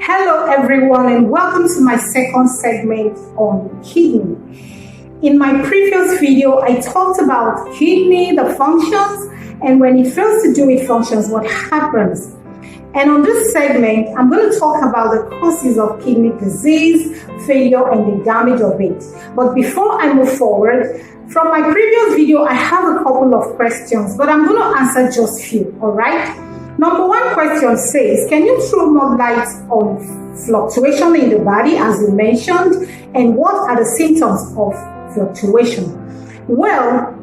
Hello everyone and welcome to my second segment on kidney. In my previous video, I talked about kidney, the functions, and when it fails to do its functions, what happens. And on this segment, I'm going to talk about the causes of kidney disease, failure, and the damage of it. But before I move forward, from my previous video, I have a couple of questions, but I'm going to answer just few, all right? Number one question says, can you throw more light on fluctuation in the body, as you mentioned, and what are the symptoms of fluctuation? Well,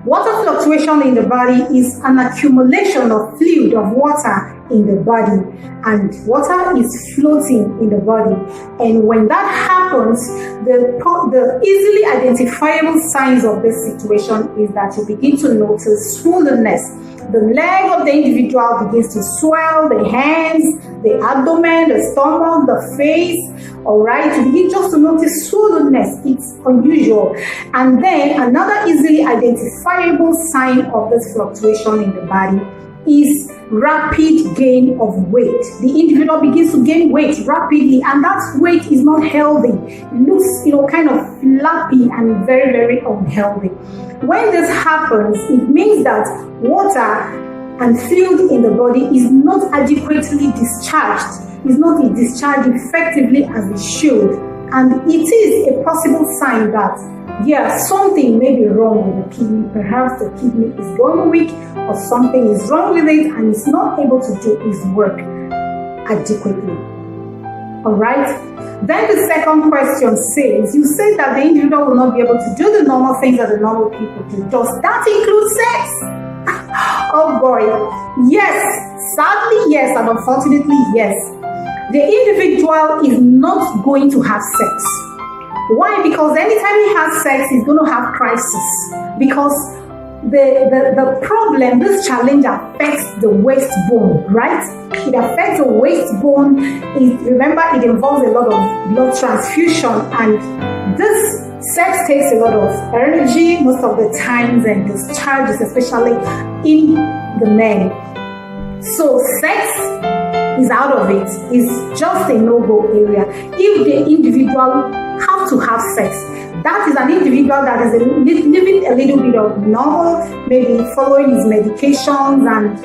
water fluctuation in the body is an accumulation of fluid, of water in the body, and water is floating in the body. And when that happens, the easily identifiable signs of this situation is that you begin to notice swollenness. The leg of the individual begins to swell, the hands, the abdomen, the stomach, the face, all right? You begin just to notice swollenness. It's unusual. And then another easily identifiable sign of this fluctuation in the body is rapid gain of weight. The individual begins to gain weight rapidly, and that weight is not healthy. It looks, kind of flappy and very, very unhealthy. When this happens, it means that water and fluid in the body is not adequately discharged. It's not discharged effectively as it should. And it is a possible sign that, something may be wrong with the kidney. Perhaps the kidney is going weak or something is wrong with it and it's not able to do its work adequately. All right? Then the second question says, you say that the individual will not be able to do the normal things that the normal people do. Does that include sex? Oh boy. Yes. Sadly, yes. And unfortunately, yes. The individual is not going to have sex. Why? Because anytime he has sex, he's going to have crisis. Because the problem, this challenge affects the waist bone, right? It affects the waist bone. Remember, it involves a lot of blood transfusion, and this sex takes a lot of energy most of the times and discharges, especially in the men. So sex is out of it. It's just a no-go area. If the individual have to have sex, that is an individual that is living a little bit of normal, maybe following his medications and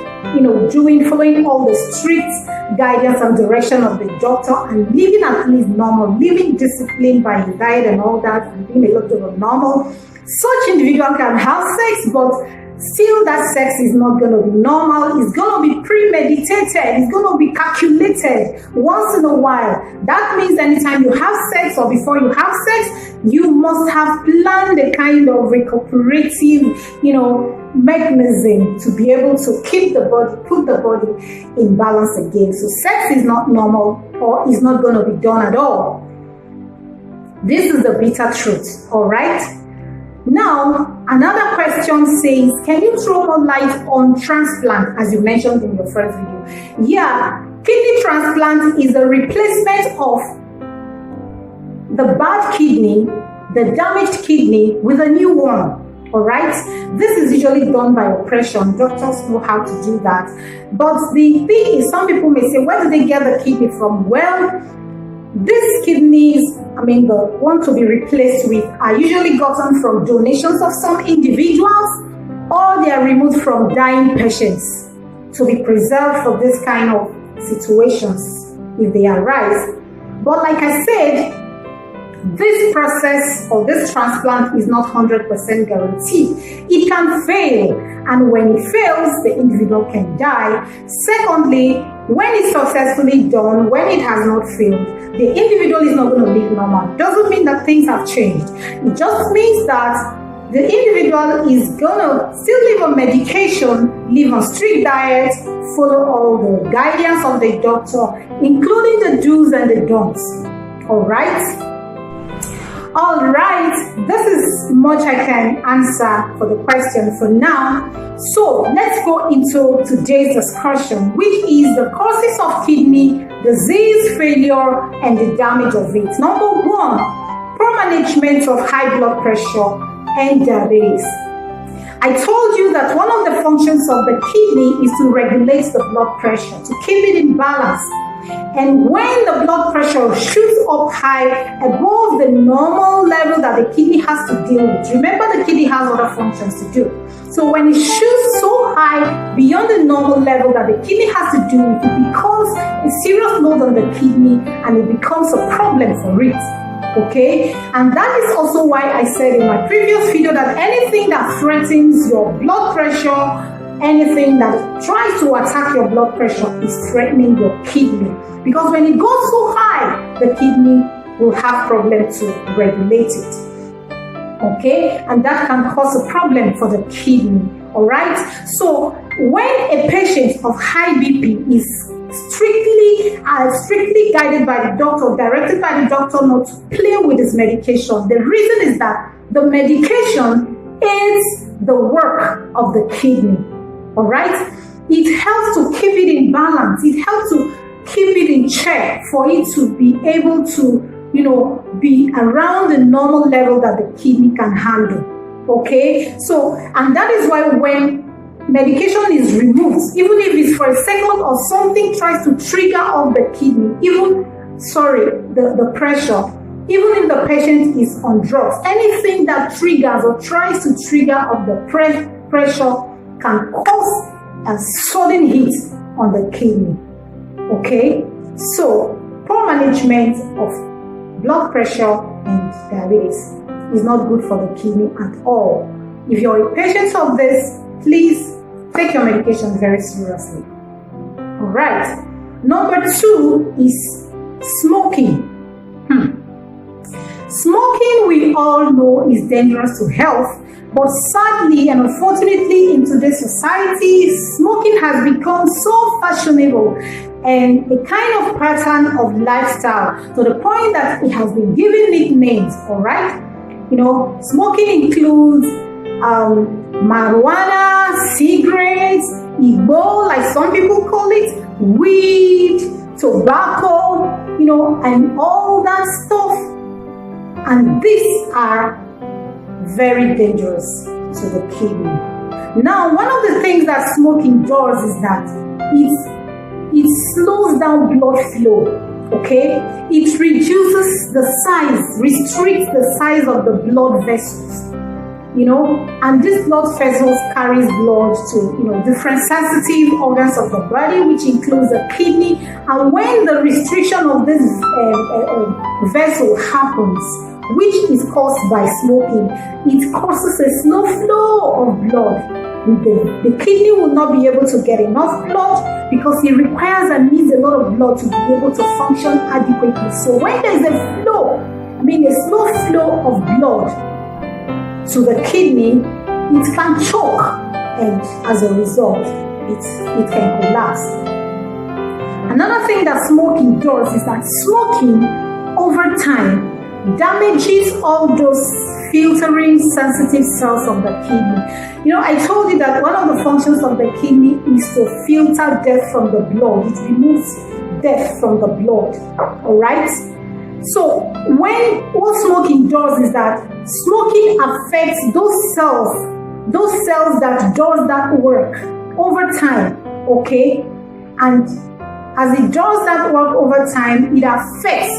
following all the strict guidance and direction of the doctor and living at least normal, living disciplined by his diet and all that, and being a little bit of normal. Such individual can have sex, but still that sex is not going to be normal. It's going to be premeditated. It's going to be calculated once in a while. That means anytime you have sex or before you have sex, you must have planned a kind of recuperative, mechanism to be able to keep the body, put the body in balance again. So sex is not normal or is not going to be done at all. This is the bitter truth, all right? Now, another question says, can you throw more light on transplant, as you mentioned in your first video? Yeah, kidney transplant is a replacement of the bad kidney, the damaged kidney, with a new one. All right? This is usually done by operation. Doctors know how to do that. But the thing is, some people may say, where do they get the kidney from? Well, these kidneys, the one to be replaced with, are usually gotten from donations of some individuals, or they are removed from dying patients to be preserved for this kind of situations if they arise. But like I said, this process or this transplant is not 100% guaranteed. It can fail, and when it fails, the individual can die. Secondly, when it's successfully done, when it has not failed, the individual is not going to live normal. It doesn't mean that things have changed. It just means that the individual is going to still live on medication, live on strict diet, follow all the guidance of the doctor, including the do's and the don'ts. All right? All right, this is much I can answer for the question for now. So let's go into today's discussion, which is the causes of kidney disease, failure, and the damage of it. Number one, poor management of high blood pressure and diabetes. I told you that one of the functions of the kidney is to regulate the blood pressure, to keep it in balance. And when the blood pressure shoots up high above the normal level that the kidney has to deal with, remember the kidney has other functions to do. So when it shoots so high beyond the normal level that the kidney has to do with, it becomes a serious load on the kidney and it becomes a problem for it. Okay, and that is also why I said in my previous video that anything that threatens your blood pressure, anything that tries to attack your blood pressure is threatening your kidney, because when it goes so high, the kidney will have problem to regulate it. Okay, and that can cause a problem for the kidney. All right, so when a patient of high BP is strictly guided by the doctor, directed by the doctor not to play with his medication, the reason is that the medication is the work of the kidney. All right, it helps to keep it in balance. It helps to keep it in check for it to be able to, be around the normal level that the kidney can handle. Okay, so, and that is why when medication is removed, even if it's for a second or something tries to trigger off the kidney, the pressure, even if the patient is on drugs, anything that triggers or tries to trigger off the pressure can cause a sudden hit on the kidney. Okay, so poor management of blood pressure and diabetes is not good for the kidney at all. If you're a patient of this, please take your medication very seriously. All right. Number 2 is smoking. Smoking, we all know, is dangerous to health, but sadly and unfortunately in today's society, smoking has become so fashionable and a kind of pattern of lifestyle to the point that it has been given nicknames. All right. Smoking includes marijuana, cigarettes, Igbo, like some people call it, weed, tobacco, and all that stuff. And these are very dangerous to the kidney. Now, one of the things that smoking does is that it slows down blood flow. Okay, it reduces the size, restricts the size of the blood vessels. And these blood vessels carries blood to, different sensitive organs of the body, which includes the kidney. And when the restriction of this vessel happens, which is caused by smoking, it causes a slow flow of blood. The kidney will not be able to get enough blood because it requires and needs a lot of blood to be able to function adequately. So when there is a slow flow of blood to the kidney, it can choke, and as a result, it can collapse. Another thing that smoking does is that smoking over time damages all those filtering sensitive cells of the kidney. I told you that one of the functions of the kidney is to filter death from the blood. It removes death from the blood. All right. So what smoking does is that smoking affects those cells that does that work over time. Okay, and as it does that work over time, it affects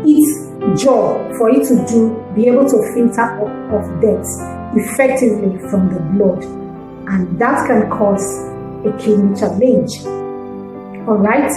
its job for it to be able to filter off death effectively from the blood, and that can cause a kidney challenge. All right.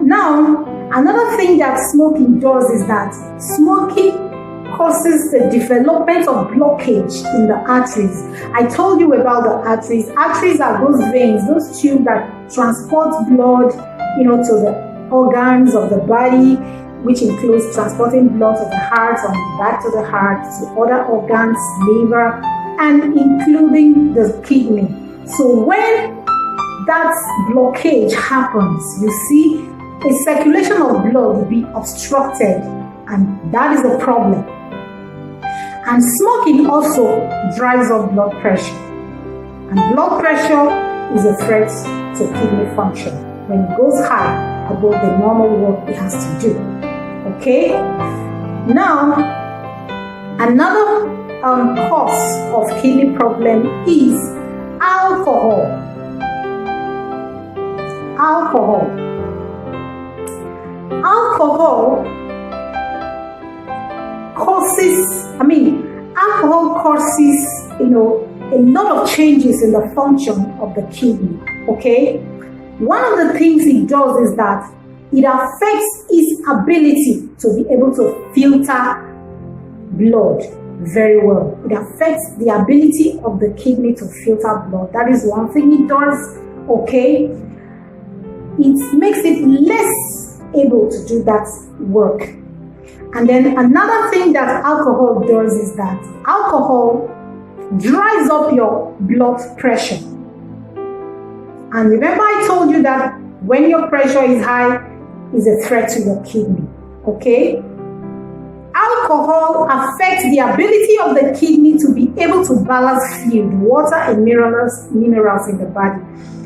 Now, another thing that smoking does is that smoking causes the development of blockage in the arteries. I told you about the arteries. Arteries are those veins, those tubes that transport blood, to the organs of the body, which includes transporting blood to the heart, and back to the heart, to other organs, liver, and including the kidney. So when that blockage happens, you see, a circulation of blood will be obstructed, and that is a problem. And smoking also drives up blood pressure, and blood pressure is a threat to kidney function when it goes high above the normal work it has to do. Okay, now another cause of kidney problem is alcohol. alcohol causes, a lot of changes in the function of the kidney, okay? One of the things it does is that it affects its ability to be able to filter blood very well. It affects the ability of the kidney to filter blood. That is one thing it does, okay? It makes it less able to do that work. And then another thing that alcohol does is that alcohol dries up your blood pressure. And remember I told you that when your pressure is high, it's a threat to your kidney, okay? Alcohol affects the ability of the kidney to be able to balance fluid, water and minerals in the body.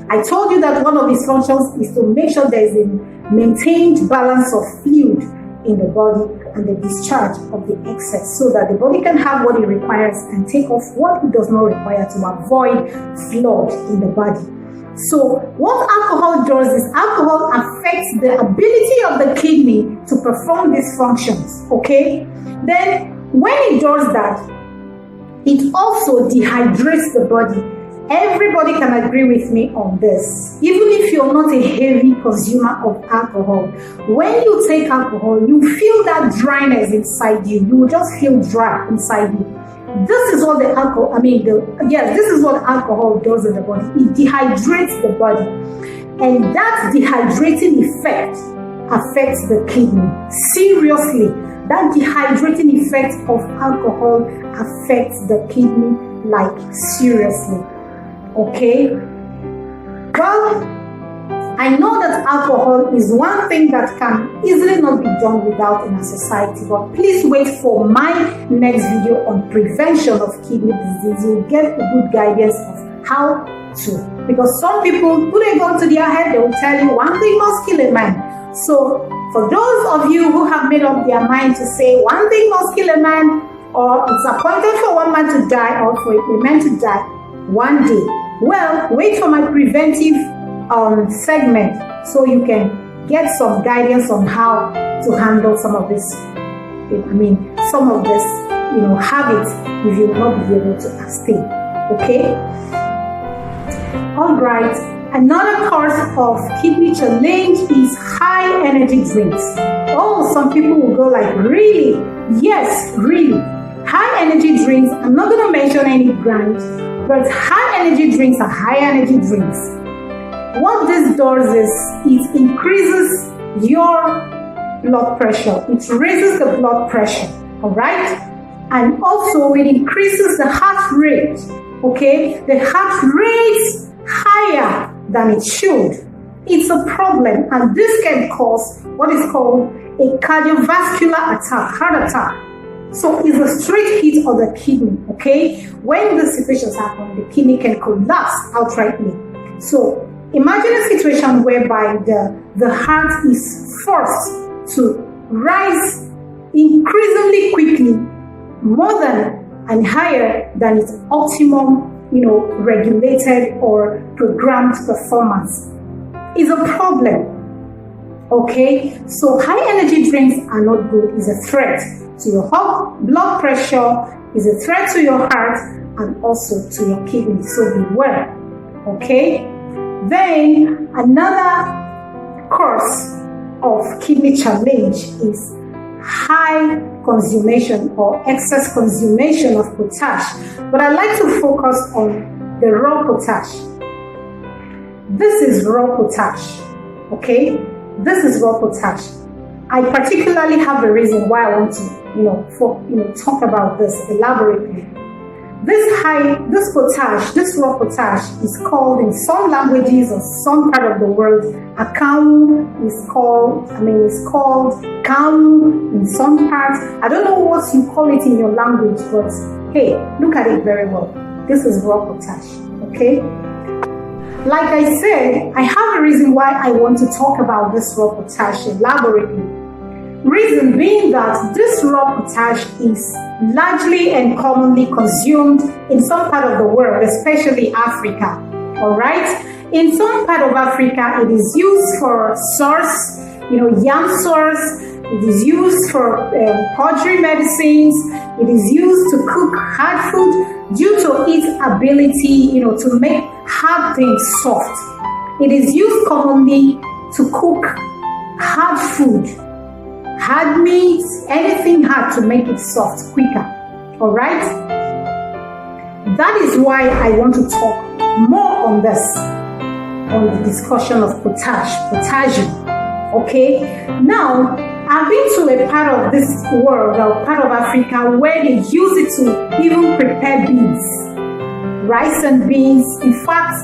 I told you that one of its functions is to make sure there is a maintained balance of fluid in the body and the discharge of the excess, so that the body can have what it requires and take off what it does not require to avoid flood in the body. So what alcohol does is alcohol affects the ability of the kidney to perform these functions, okay? Then when it does that, it also dehydrates the body. Everybody can agree with me on this. Even if you're not a heavy consumer of alcohol, when you take alcohol, you feel that dryness inside you. You will just feel dry inside you. This is what this is what alcohol does in the body. It dehydrates the body. And that dehydrating effect affects the kidney. Seriously, that dehydrating effect of alcohol affects the kidney, like seriously. Okay? Well, I know that alcohol is one thing that can easily not be done without in our society, but please wait for my next video on prevention of kidney disease. You'll get a good guidance of how to. Because some people, put a gun to their head, they will tell you one thing must kill a man. So for those of you who have made up their mind to say one thing must kill a man, or it's appointed for one man to die or for a man to die one day, well, wait for my preventive segment so you can get some guidance on how to handle some of this, habits if you will not be able to abstain, okay? All right, another cause of kidney challenge is high energy drinks. Oh, some people will go like, really? Yes, really. High energy drinks, I'm not going to mention any brands, but high energy drinks are high energy drinks. What this does is it increases your blood pressure. It raises the blood pressure, all right? And also it increases the heart rate, okay? The heart rate's higher than it should. It's a problem, and this can cause what is called a cardiovascular attack, heart attack. So it's a straight hit of the kidney, okay? When the situations happen, the kidney can collapse outrightly. So imagine a situation whereby the heart is forced to rise increasingly quickly, more than and higher than its optimum, regulated or programmed performance. Is a problem, okay? So high energy drinks are not good. It's a threat to your blood pressure, is a threat to your heart, and also to your kidney. So beware, okay? Then another cause of kidney challenge is high consumption or excess consumption of potash. But I like to focus on the raw potash. This is raw potash, okay? This is raw potash. I particularly have a reason why I want to, talk about this elaborately. This raw potash is called in some languages or some part of the world, akau is called kau in some parts. I don't know what you call it in your language, but hey, look at it very well. This is raw potash, okay? Like I said, I have a reason why I want to talk about this raw potash elaborately. Reason being that this raw potash is largely and commonly consumed in some part of the world, especially Africa, all right? In some part of Africa, it is used for sauce, yam sauce, It is used for purgery medicines. It is used to cook hard food due to its ability, to make hard things soft. It is used commonly to cook hard food, hard meats, anything hard to make it soft quicker. All right? That is why I want to talk more on this, on the discussion of potassium. Okay? Now, I've been to a part of this world, or part of Africa, where they use it to even prepare beans, rice and beans. In fact,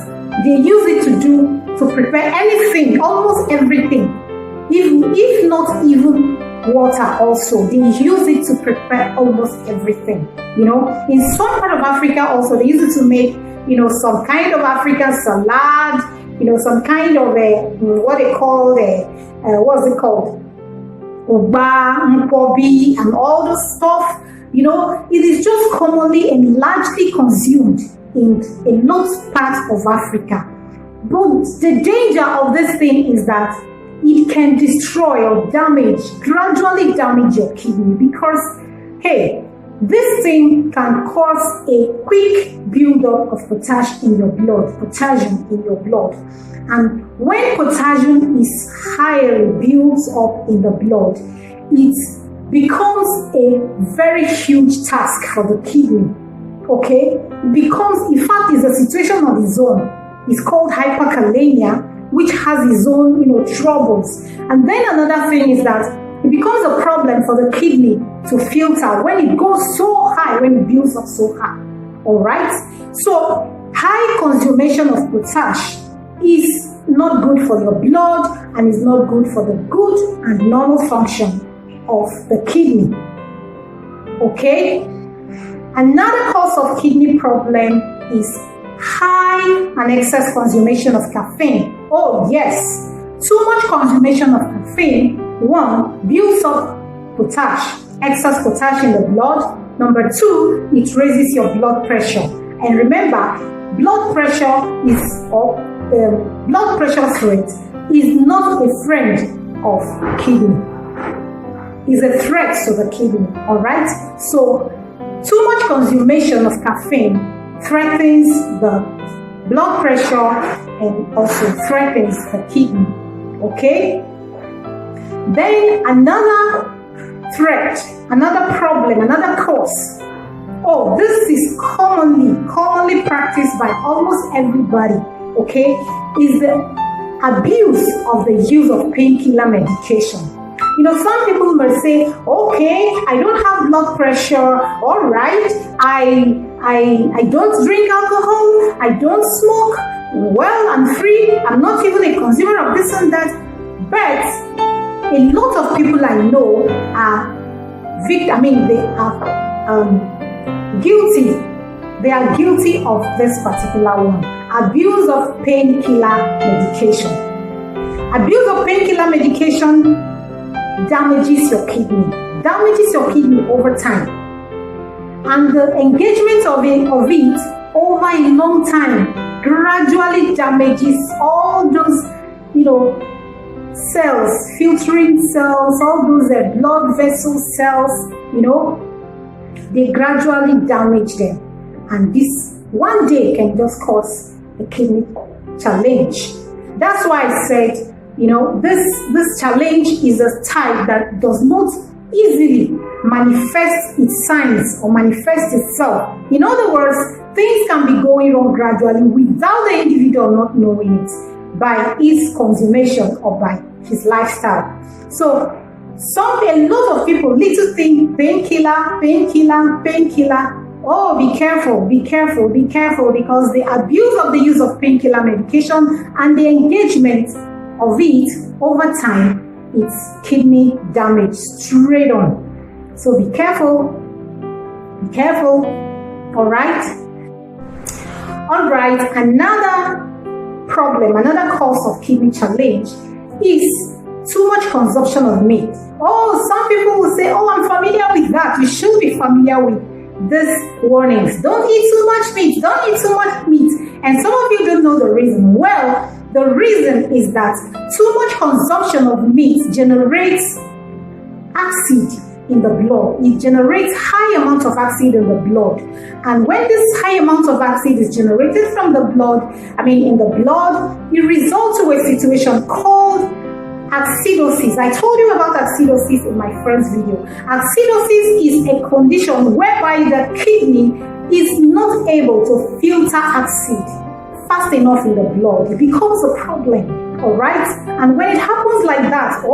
they use it to prepare anything, almost everything, if not even water also. They use it to prepare almost everything. In some part of Africa also, they use it to make, some kind of African salad, some kind of what they call what's it called? Uba, mpobi, and all this stuff. It is just commonly and largely consumed in a lot part of Africa. But the danger of this thing is that it can destroy or gradually damage your kidney, because, hey, this thing can cause a quick buildup of potassium in your blood. And when potassium is highly builds up in the blood, it becomes a very huge task for the kidney. Okay? Because, in fact, it's a situation of its own. It's called hyperkalemia, which has its own, troubles. And then another thing is that it becomes a problem for the kidney to filter when it goes so high, when it builds up so high. All right? So, high consumption of potash is not good for your blood and is not good for the good and normal function of the kidney. Okay? Another cause of kidney problem is high and excess consumption of caffeine. Oh yes, too much consumption of caffeine, one, builds up excess potash in the blood. Number two, it raises your blood pressure. And remember, blood pressure rate is not a friend of kidney. It's a threat to the kidney. All right. So, too much consumption of caffeine threatens the blood pressure and also threatens the kidney. Okay? Then another threat, another problem, another cause. Oh, this is commonly practiced by almost everybody. Okay? Is the abuse of the use of painkiller medication. Some people may say, okay, I don't have blood pressure, all right, I don't drink alcohol, I don't smoke, well, I'm free, I'm not even a consumer of this and that. But a lot of people I know are they are guilty. They are guilty of this particular one. Abuse of painkiller medication. Abuse of painkiller medication damages your kidney over time, and the engagement of it over a long time gradually damages all those cells, filtering cells, all those blood vessel cells. They gradually damage them, and this one day can just cause a kidney challenge. That's why I said, this challenge is a type that does not easily manifest its signs or manifest itself. In other words, things can be going wrong gradually without the individual not knowing it, by his consummation or by his lifestyle. So, a lot of people little think painkiller. Oh, be careful, because the abuse of the use of painkiller medication and the engagement of it over time, it's kidney damage straight on. So be careful, all right? Another problem, another cause of kidney challenge is too much consumption of meat. Oh, some people will say, oh, I'm familiar with that. You should be familiar with these warnings. Don't eat too much meat. Don't eat too much meat. And some of you don't know the reason. Well, the reason is that too much consumption of meat generates acid in the blood. It generates high amounts of acid in the blood. And when this high amount of acid is generated from the blood, in the blood, it results to a situation called acidosis. I told you about acidosis in my first video. Acidosis is a condition whereby the kidney is not able to filter acid fast enough in the blood. It becomes a problem, all right? And when it happens like that,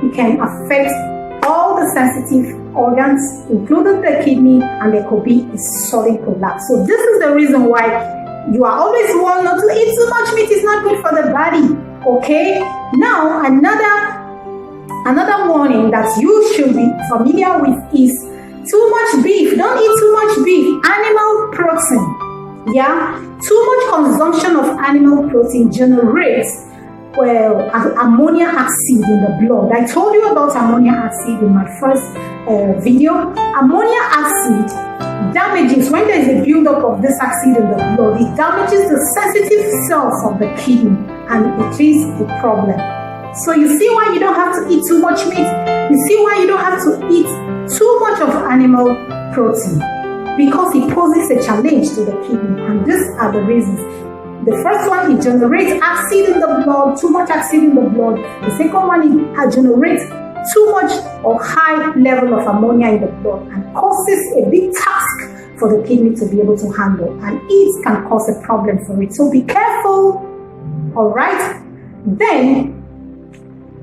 it can affect all the sensitive organs, including the kidney, and there could be a sudden collapse. So this is the reason why you are always warned not to eat too much meat. It's not good for the body, okay? Now, another warning that you should be familiar with is too much beef. Don't eat too much beef. Animal protein, yeah? Too much consumption of animal protein generates ammonia acid in the blood. I told you about ammonia acid in my first video. Ammonia acid damages, when there is a buildup of this acid in the blood, it damages the sensitive cells of the kidney, and it is a problem. So you see why you don't have to eat too much meat. You see why you don't have to eat too much of animal protein, because it poses a challenge to the kidney, and these are the reasons. The first one, it generates acid in the blood, too much acid in the blood. The second one, it generates too much or high level of ammonia in the blood and causes a big task for the kidney to be able to handle, and it can cause a problem for it. So be careful, all right? Then,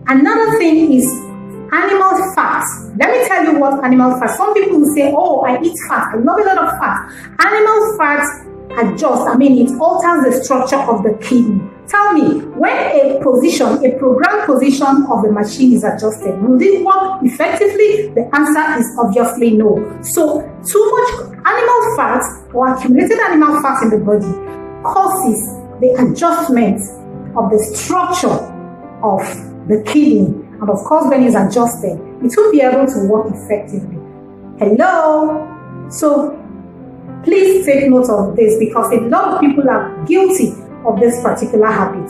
another thing is animal fat. Let me tell you what animal fat. Some people will say, I eat fat. I love a lot of fat. Animal fat it alters the structure of the kidney. Tell me, when a programmed position of the machine is adjusted, will it work effectively? The answer is obviously no. So, too much animal fat or accumulated animal fat in the body causes the adjustment of the structure of the kidney. And of course, when it's adjusted, it won't be able to work effectively. Hello? So, please take note of this, because a lot of people are guilty of this particular habit.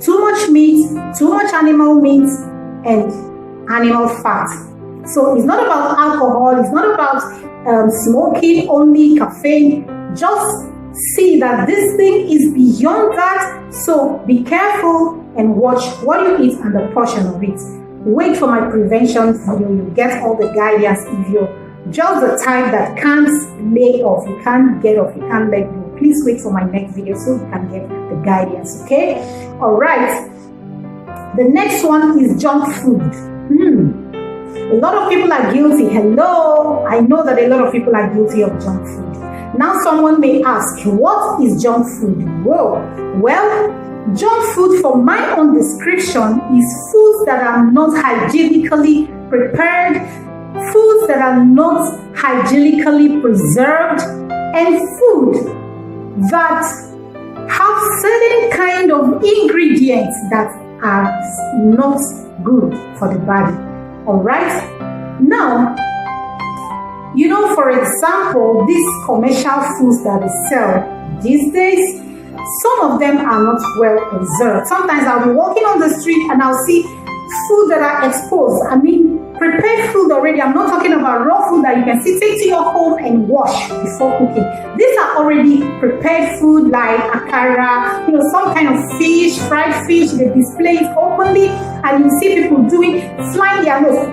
Too much meat, too much animal meat, and animal fat. So it's not about alcohol, it's not about smoking only, caffeine. Just see that this thing is beyond that. So be careful and watch what you eat and the portion of it. Wait for my prevention video. You get all the guidance. If you're just the type that can't lay off, you can't get off, you can't let go, please wait for my next video so you can get the guidance, okay? All right. The next one is junk food. A lot of people are guilty. Hello. I know that a lot of people are guilty of junk food. Now someone may ask, what is junk food? Whoa. Well, junk food, for my own description, is foods that are not hygienically prepared, foods that are not hygienically preserved, and food that have certain kind of ingredients that are not good for the body. All right? Now, for example, these commercial foods that they sell these days, some of them are not well preserved. Sometimes I'll be walking on the street and I'll see food that are exposed. Prepared food already. I'm not talking about raw food that you can take to your home and wash before cooking. These are already prepared food like akara, some kind of fish, fried fish. They display it openly, and you see people flying their nose,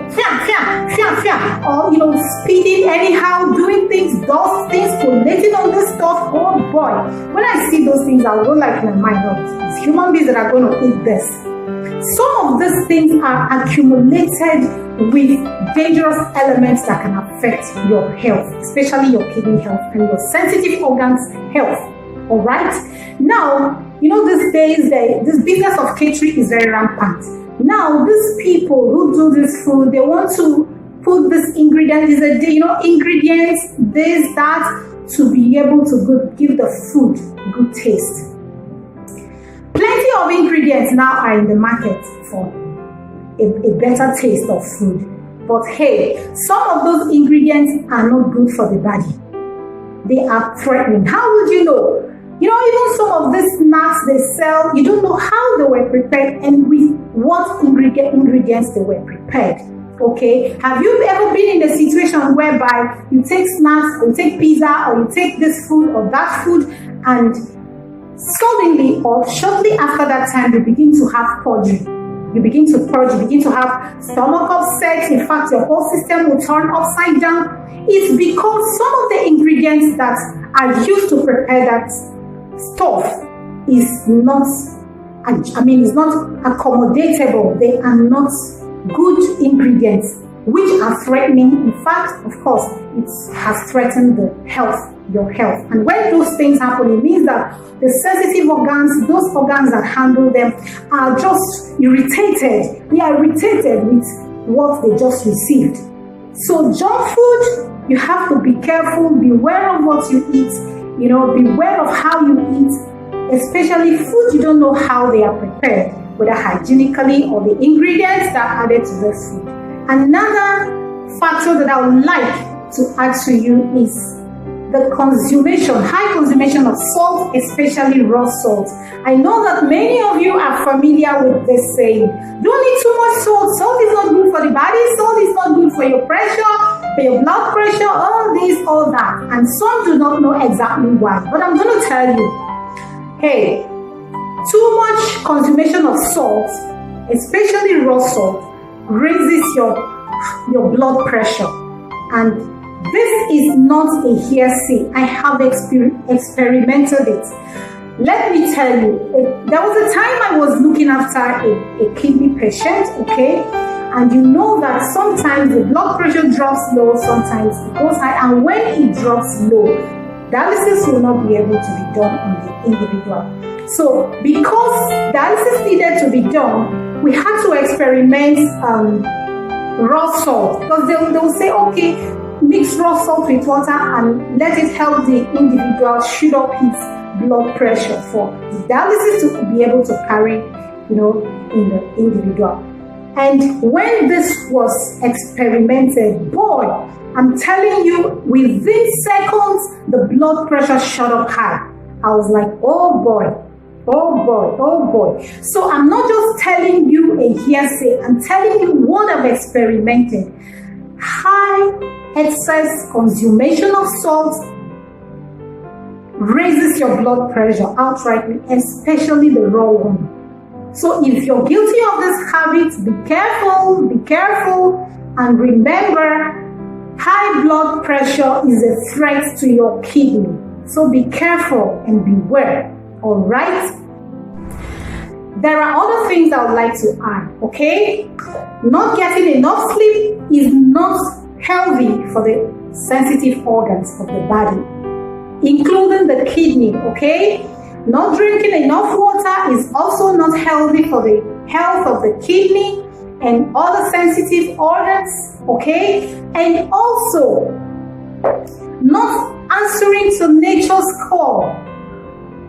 or speeding anyhow, doing things, dust things, collating on this stuff. Oh boy! When I see those things, I'll go like, my God, it's human beings that are going to eat this. Some of these things are accumulated with dangerous elements that can affect your health, especially your kidney health and your sensitive organs health. All right. Now, these days, this business of catering is very rampant. Now, these people who do this food, they want to put this ingredient, ingredients, this, that, to be able to give the food good taste. Plenty of ingredients now are in the market for a better taste of food. But hey, some of those ingredients are not good for the body. They are threatening. How would you know? Even some of these snacks they sell, you don't know how they were prepared and with what ingredients they were prepared. Okay, have you ever been in a situation whereby you take snacks, or you take pizza, or you take this food or that food, and suddenly or shortly after that time you begin to have purging? You begin to purge, you begin to have stomach upset. In fact, your whole system will turn upside down. It's because some of the ingredients that are used to prepare that stuff is not, it's not accommodatable. They are not good ingredients, which are threatening. In fact, of course, it has threatened your health. And when those things happen, it means that the sensitive organs, those organs that handle them, are just irritated. They are irritated with what they just received. So junk food, you have to be careful, beware of what you eat, beware of how you eat, especially food you don't know how they are prepared, whether hygienically or the ingredients that are added to this food. Another factor that I would like to add to you is the high consumption of salt, especially raw salt. I know that many of you are familiar with this saying, don't eat too much salt. Salt is not good for the body. Salt is not good for your pressure, for your blood pressure, all this, all that. And some do not know exactly why. But I'm going to tell you, hey, too much consumption of salt, especially raw salt, raises your blood pressure. And this is not a hearsay. I have experimented it. Let me tell you, there was a time I was looking after a kidney patient, okay? And you know that sometimes the blood pressure drops low, sometimes it goes high. And when it drops low, dialysis will not be able to be done on the individual. So because dialysis needed to be done, we had to experiment raw salt. Because they will say, okay, mix raw salt with water and let it help the individual shoot up his blood pressure for the dialysis to be able to carry, in the individual. And when this was experimented, boy, I'm telling you, within seconds, the blood pressure shot up high. I was like, oh boy. Oh boy, oh boy. So I'm not just telling you a hearsay, I'm telling you what I've experimented. High excess consumption of salt raises your blood pressure outrightly, especially the raw one. So if you're guilty of this habit, be careful, and remember, high blood pressure is a threat to your kidney. So be careful and beware, all right? There are other things I would like to add, okay? Not getting enough sleep is not healthy for the sensitive organs of the body, including the kidney, okay? Not drinking enough water is also not healthy for the health of the kidney and other sensitive organs, okay? And also, not answering to nature's call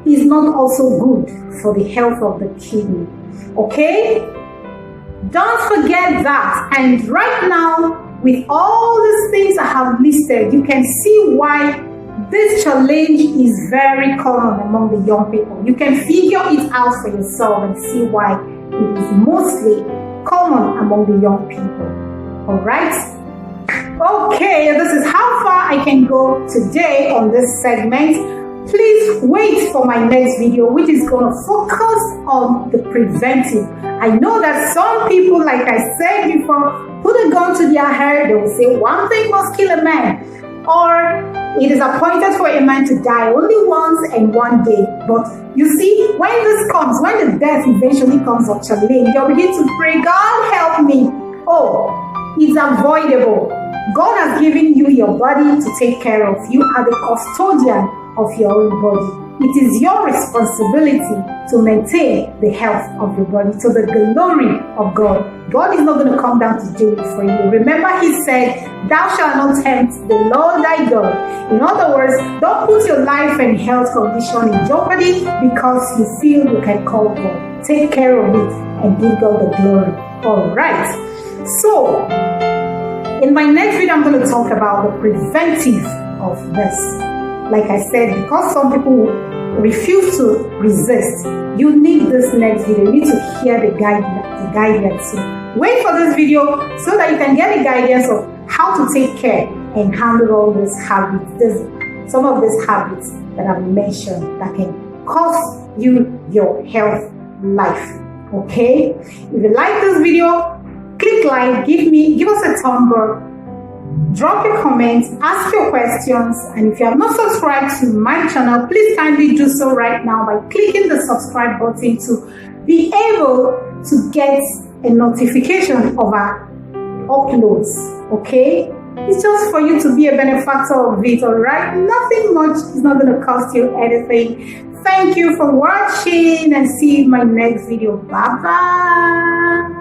is not also good for the health of the kidney, okay? Don't forget that. And right now, with all these things I have listed, you can see why this challenge is very common among the young people. You can figure it out for yourself and see why it is mostly common among the young people. All right? Okay, this is how far I can go today on this segment. Please wait for my next video, which is going to focus on the preventive. I know that some people, like I said before, put a gun to their head. They will say one thing must kill a man, or it is appointed for a man to die only once and one day. But you see, when this comes, when the death eventually comes of challenge, you'll begin to pray, God help me. Oh, it's avoidable. God has given you your body to take care of. You are the custodian of your own body. It is your responsibility to maintain the health of your body to the glory of God. God is not going to come down to do it for you. Remember, He said, thou shalt not tempt the Lord thy God. In other words, don't put your life and health condition in jeopardy because you feel you can call God. Take care of it and give God the glory. All right. So, in my next video, I'm going to talk about the preventive of this. Like I said, because some people refuse to resist, you need this next video. You need to hear the guidance. wait for this video so that you can get a guidance of how to take care and handle all these habits. Some of these habits that I've mentioned that can cost you your health life. Okay? If you like this video, click like, give us a thumb up, drop your comments, ask your questions, and if you have not subscribed to my channel, please kindly do so right now by clicking the subscribe button to be able to get a notification of our uploads. Okay? It's just for you to be a benefactor of it, alright? Nothing much, it's not going to cost you anything. Thank you for watching and see you in my next video. Bye bye.